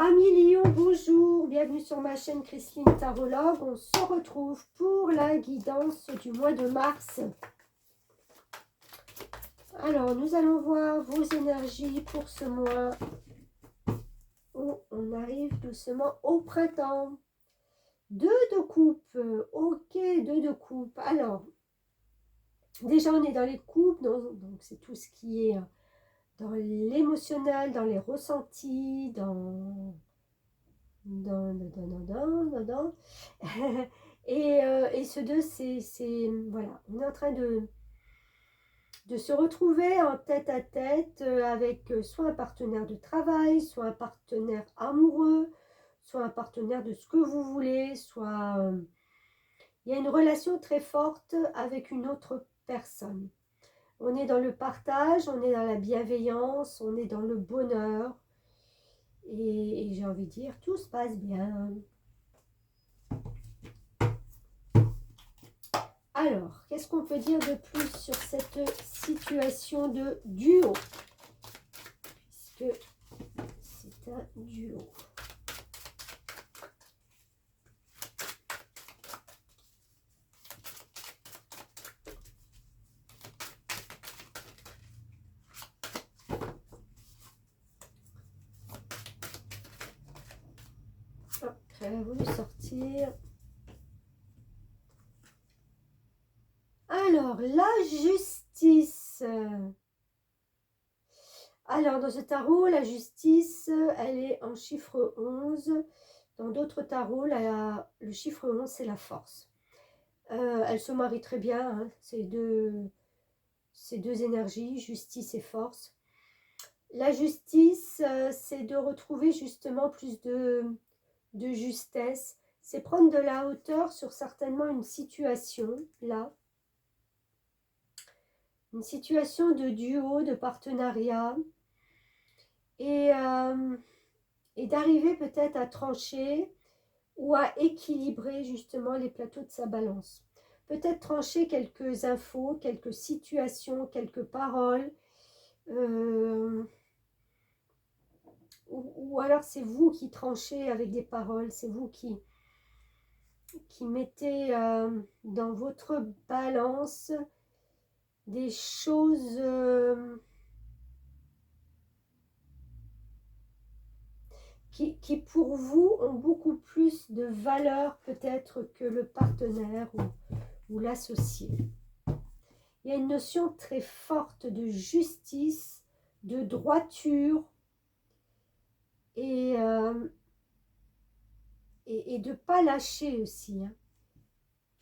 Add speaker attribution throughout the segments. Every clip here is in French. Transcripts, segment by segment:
Speaker 1: Amis Lion, bonjour, bienvenue sur ma chaîne Christine Tarologue. On se retrouve pour la guidance du mois de mars. Alors, nous allons voir vos énergies pour ce mois où on arrive doucement au printemps. 2 de coupe, ok, 2 de coupe. Alors, déjà on est dans les coupes, donc c'est tout ce qui est dans l'émotionnel, dans les ressentis, et ce 2, c'est voilà, on est en train de se retrouver en tête à tête avec soit un partenaire de travail, soit un partenaire amoureux, soit un partenaire de ce que vous voulez, soit il y a une relation très forte avec une autre personne. On est dans le partage, on est dans la bienveillance, on est dans le bonheur. Et j'ai envie de dire, tout se passe bien. Alors, qu'est-ce qu'on peut dire de plus sur cette situation de duo? Puisque c'est un duo. Oh, j'avais voulu sortir. Alors, la justice. Alors, dans ce tarot, la justice, elle est en chiffre 11. Dans d'autres tarots, le chiffre 11, c'est la force. Elle se marie très bien, hein, ces deux énergies, justice et force. La justice, c'est de retrouver justement plus de justesse. C'est prendre de la hauteur sur certainement une situation, là. Une situation de duo, de partenariat. Et d'arriver peut-être à trancher ou à équilibrer justement les plateaux de sa balance. Peut-être trancher quelques infos, quelques situations, quelques paroles. Ou alors c'est vous qui tranchez avec des paroles, c'est vous qui mettez dans votre balance des choses qui pour vous ont beaucoup plus de valeur peut-être que le partenaire ou l'associé. Il y a une notion très forte de justice, de droiture et de ne pas lâcher aussi. Hein.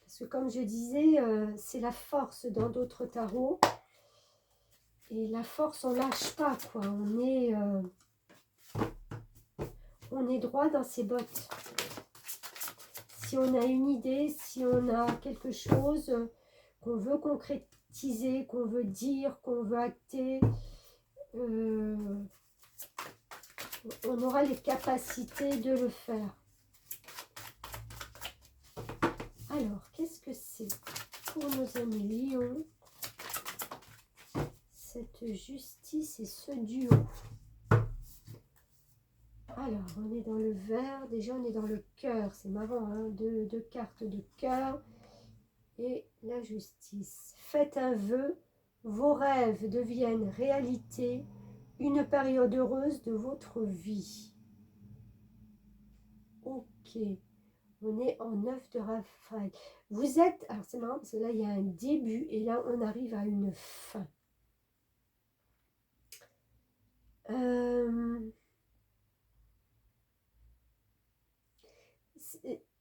Speaker 1: Parce que comme je disais, c'est la force dans d'autres tarots. Et la force, on ne lâche pas, quoi. On est droit dans ses bottes. Si on a une idée, si on a quelque chose qu'on veut concrétiser, qu'on veut dire, qu'on veut acter, on aura les capacités de le faire. Alors, qu'est-ce que c'est pour nos amis Lions, cette justice et ce duo? Alors, on est dans le vert, déjà on est dans le cœur, c'est marrant, hein, deux cartes de cœur et la justice. Faites un vœu, vos rêves deviennent réalité, une période heureuse de votre vie. Ok, on est en 9 de Raphaël. Vous êtes, alors c'est marrant parce que là il y a un début et là on arrive à une fin.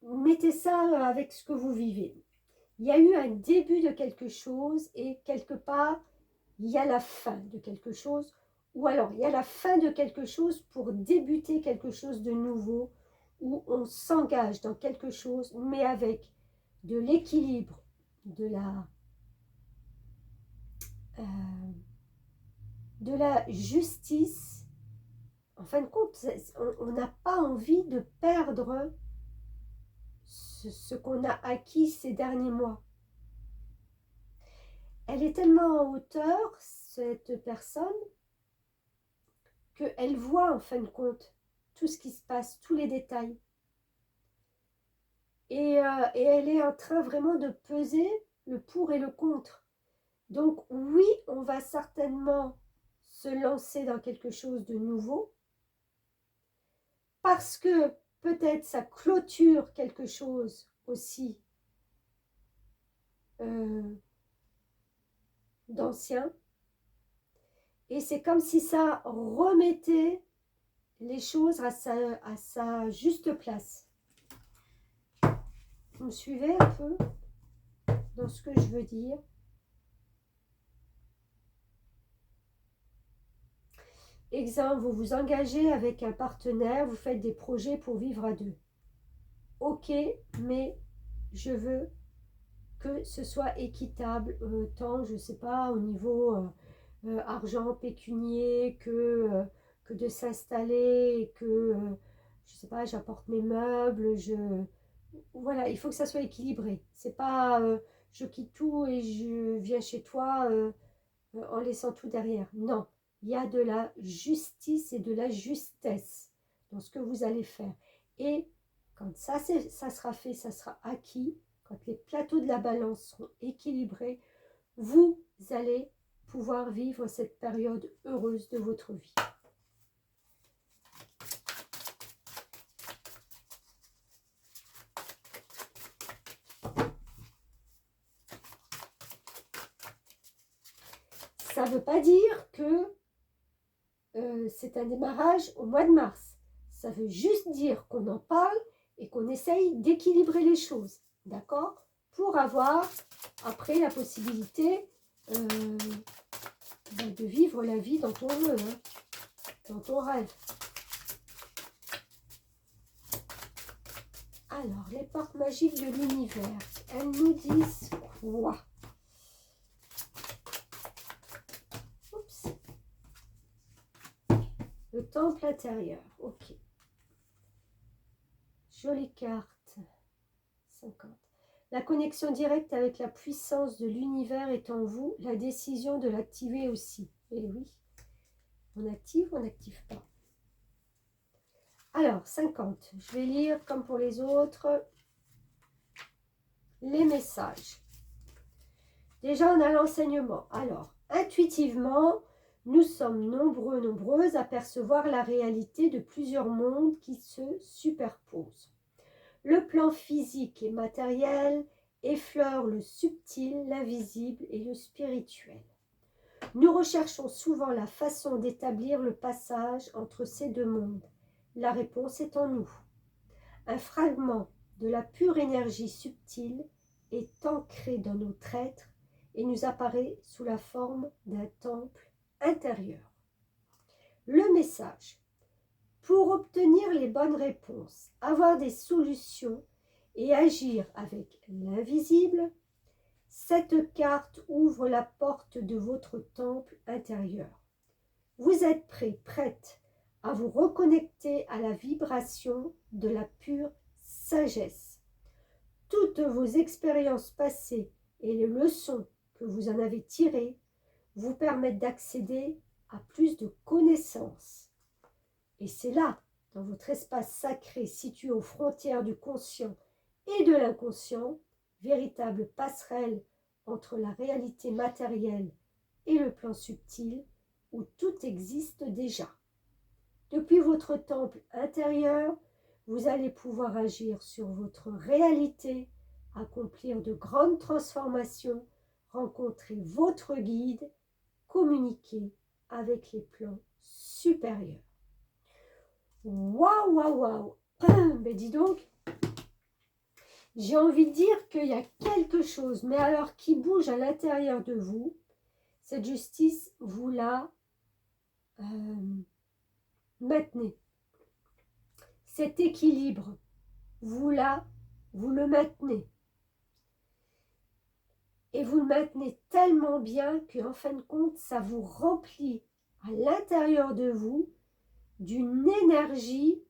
Speaker 1: Mettez ça avec ce que vous vivez. Il y a eu un début de quelque chose et quelque part, il y a la fin de quelque chose. Ou alors, il y a la fin de quelque chose pour débuter quelque chose de nouveau, où on s'engage dans quelque chose, mais avec de l'équilibre, de la justice. En fin de compte, on n'a pas envie de perdre ce qu'on a acquis ces derniers mois. Elle est tellement en hauteur, cette personne, qu'elle voit en fin de compte tout ce qui se passe, tous les détails. Et elle est en train vraiment de peser le pour et le contre. Donc oui, on va certainement se lancer dans quelque chose de nouveau parce que peut-être ça clôture quelque chose aussi d'ancien. Et c'est comme si ça remettait les choses à sa juste place. Vous me suivez un peu dans ce que je veux dire? Exemple, vous vous engagez avec un partenaire, vous faites des projets pour vivre à deux. Ok, mais je veux que ce soit équitable, tant, je ne sais pas, au niveau argent pécunier, que de s'installer, et que, je ne sais pas, j'apporte mes meubles, voilà, il faut que ça soit équilibré. C'est pas je quitte tout et je viens chez toi en laissant tout derrière. Non, il y a de la justice et de la justesse dans ce que vous allez faire. Et quand ça sera fait, ça sera acquis, quand les plateaux de la balance seront équilibrés, vous allez pouvoir vivre cette période heureuse de votre vie. Ça ne veut pas dire que c'est un démarrage au mois de mars. Ça veut juste dire qu'on en parle et qu'on essaye d'équilibrer les choses, d'accord? Pour avoir après la possibilité de vivre la vie dont on veut, hein, dont on rêve. Alors, les portes magiques de l'univers, elles nous disent quoi? Oups. Le temple intérieur, ok. Jolie carte. 50. La connexion directe avec la puissance de l'univers est en vous, la décision de l'activer aussi. Et oui, on active ou on n'active pas. Alors, 50. Je vais lire, comme pour les autres, les messages. Déjà, on a l'enseignement. Alors, intuitivement, nous sommes nombreuses à percevoir la réalité de plusieurs mondes qui se superposent. Le plan physique et matériel effleure le subtil, l'invisible et le spirituel. Nous recherchons souvent la façon d'établir le passage entre ces deux mondes. La réponse est en nous. Un fragment de la pure énergie subtile est ancré dans notre être et nous apparaît sous la forme d'un temple intérieur. Le message. Pour obtenir les bonnes réponses, avoir des solutions et agir avec l'invisible, cette carte ouvre la porte de votre temple intérieur. Vous êtes prête à vous reconnecter à la vibration de la pure sagesse. Toutes vos expériences passées et les leçons que vous en avez tirées vous permettent d'accéder à plus de connaissances. Et c'est là, dans votre espace sacré situé aux frontières du conscient et de l'inconscient, véritable passerelle entre la réalité matérielle et le plan subtil où tout existe déjà. Depuis votre temple intérieur, vous allez pouvoir agir sur votre réalité, accomplir de grandes transformations, rencontrer votre guide, communiquer avec les plans supérieurs. Waouh, waouh, waouh! Ben dis donc, j'ai envie de dire qu'il y a quelque chose, mais alors qui bouge à l'intérieur de vous. Cette justice, vous la maintenez. Cet équilibre, vous le maintenez. Et vous le maintenez tellement bien qu'en fin de compte, ça vous remplit à l'intérieur de vous d'une énergie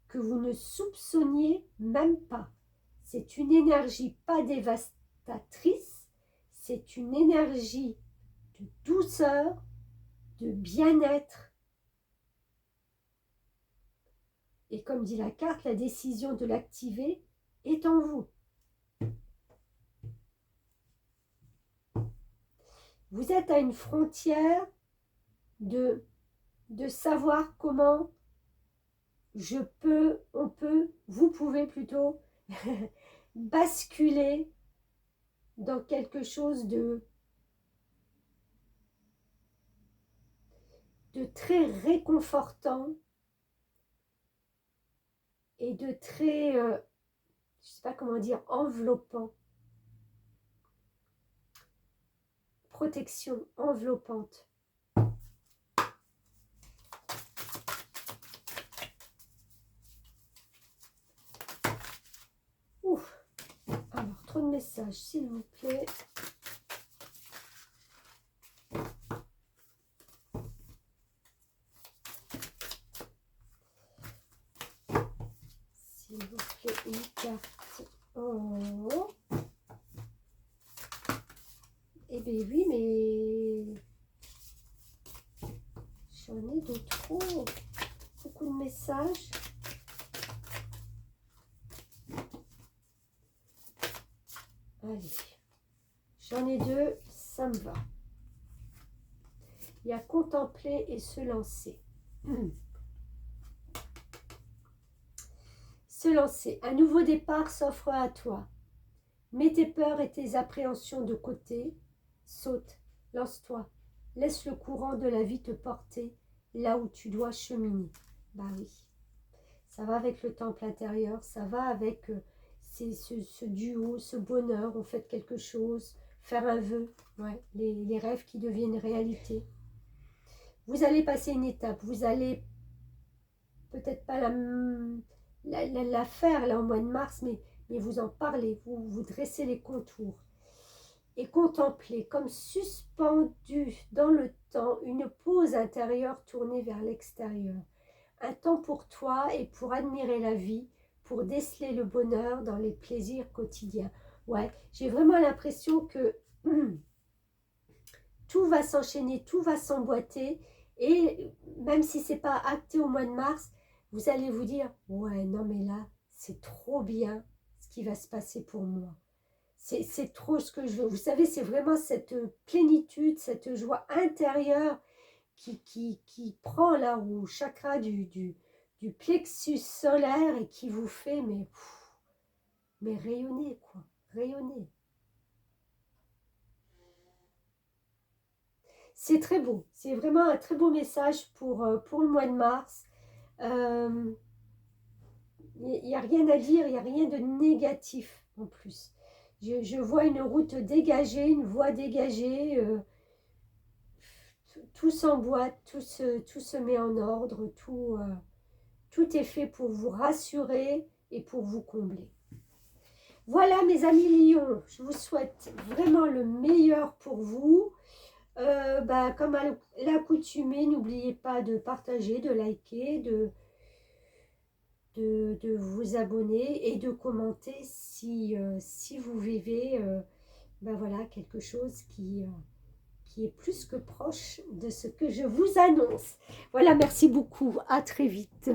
Speaker 1: que vous ne soupçonniez même pas. C'est une énergie pas dévastatrice, c'est une énergie de douceur, de bien-être, Et comme dit la carte, la décision de l'activer est en vous. Vous êtes à une frontière de savoir comment vous pouvez plutôt basculer dans quelque chose de très réconfortant et de très, je ne sais pas comment dire, enveloppant. Protection enveloppante. Ouf. Alors, trop de messages, s'il vous plaît. S'il vous plaît, une carte. Oh. Eh bien oui, mais j'en ai de trop. Beaucoup de messages. Allez, j'en ai deux, ça me va. Il y a contempler et se lancer. Se lancer. Un nouveau départ s'offre à toi. Mets tes peurs et tes appréhensions de côté. Saute, lance-toi. Laisse le courant de la vie te porter là où tu dois cheminer. Bah oui, ça va avec le temple intérieur, ça va avec ce duo, ce bonheur. On fait quelque chose, faire un vœu, ouais, les rêves qui deviennent réalité. Vous allez passer une étape, vous allez peut-être pas la faire là au mois de mars, mais vous en parlez, vous dressez les contours. Et contempler comme suspendu dans le temps une pause intérieure tournée vers l'extérieur. Un temps pour toi et pour admirer la vie, pour déceler le bonheur dans les plaisirs quotidiens. Ouais, j'ai vraiment l'impression que tout va s'enchaîner, tout va s'emboîter. Et même si ce n'est pas acté au mois de mars, vous allez vous dire, ouais, non mais là, c'est trop bien ce qui va se passer pour moi. C'est trop ce que je veux. Vous savez, c'est vraiment cette plénitude, cette joie intérieure qui prend là au chakra du plexus solaire et qui vous fait, mais rayonner, quoi. Rayonner. C'est très beau. C'est vraiment un très beau message pour le mois de mars. Il n'y a rien à dire, il n'y a rien de négatif en plus. Je vois une route dégagée, une voie dégagée. Tout s'emboîte, tout se met en ordre, tout est fait pour vous rassurer et pour vous combler. Voilà mes amis lions, je vous souhaite vraiment le meilleur pour vous. Comme à l'accoutumée, n'oubliez pas de partager, de liker, de vous abonner et de commenter si vous vivez voilà, quelque chose qui est plus que proche de ce que je vous annonce. Voilà, merci beaucoup, à très vite.